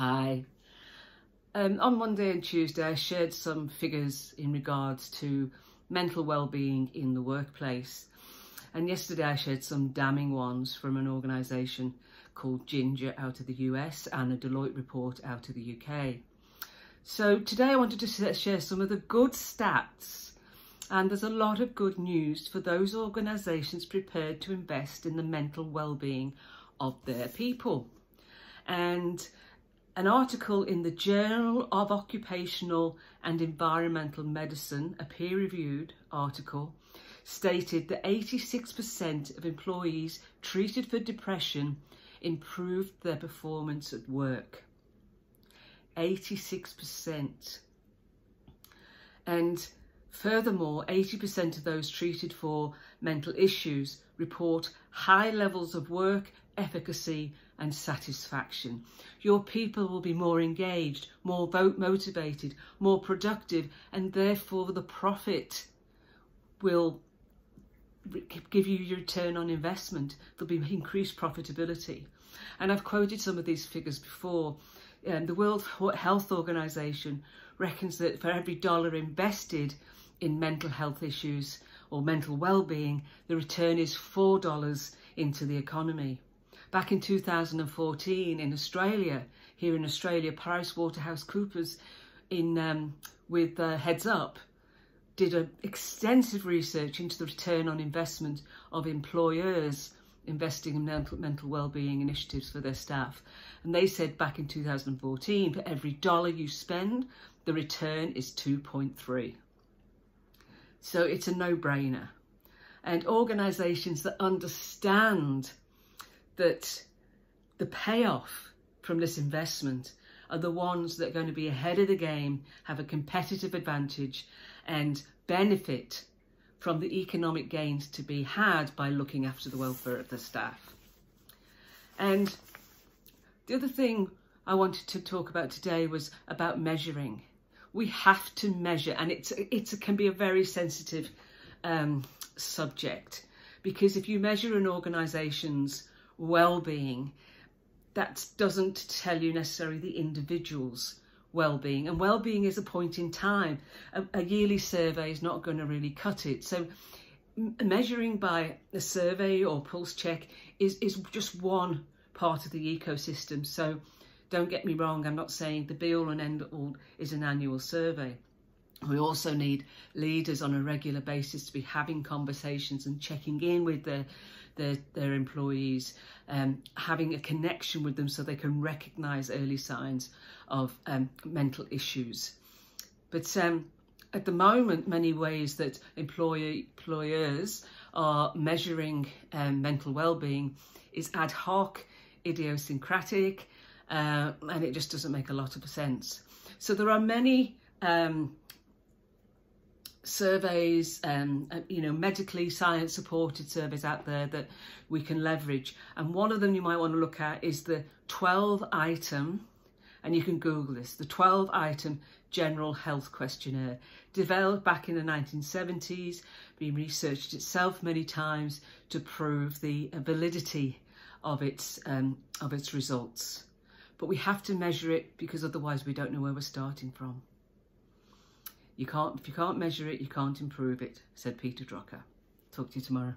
Hi. On Monday and Tuesday, I shared some figures in regards to mental well-being in the workplace. And yesterday I shared some damning ones from an organisation called Ginger out of the US and a Deloitte report out of the UK. So today I wanted to share some of the good stats, and there's a lot of good news for those organisations prepared to invest in the mental well-being of their people. And an article in the Journal of Occupational and Environmental Medicine, a peer-reviewed article, stated that 86% of employees treated for depression improved their performance at work. 86%. And furthermore, 80% of those treated for mental issues report high levels of work efficacy and satisfaction. Your people will be more engaged, more motivated, more productive, and therefore the profit will give you your return on investment. There'll be increased profitability. And I've quoted some of these figures before. The World Health Organization reckons that for every dollar invested in mental health issues or mental well-being, the return is $4 into the economy. Back in 2014 in Australia, here in Australia, PricewaterhouseCoopers with Heads Up did extensive research into the return on investment of employers investing in mental well-being initiatives for their staff. And they said back in 2014, for every dollar you spend, the return is 2.3. So it's a no-brainer. And organisations that understand that the payoff from this investment are the ones that are going to be ahead of the game, have a competitive advantage and benefit from the economic gains to be had by looking after the welfare of the staff. And the other thing I wanted to talk about today was about measuring. We have to measure, and it can be a very sensitive subject, because if you measure an organisation's well-being, that doesn't tell you necessarily the individual's well-being, and well-being is a point in time. A yearly survey is not going to really cut it. So measuring by a survey or pulse check is just one part of the ecosystem. So don't get me wrong, I'm not saying the be all and end all is an annual survey. We also need leaders on a regular basis to be having conversations and checking in with their employees, having a connection with them so they can recognise early signs of mental issues. But at the moment, many ways that employers are measuring mental well-being is ad hoc, idiosyncratic, and it just doesn't make a lot of sense. So there are many surveys, medically science supported surveys out there that we can leverage. And one of them you might want to look at is the 12-item, and you can Google this, the 12-item general health questionnaire, developed back in the 1970s, been researched itself many times to prove the validity of its results. But we have to measure it, because otherwise we don't know where we're starting from. If you can't measure it, you can't improve it, said Peter Drucker. Talk to you tomorrow.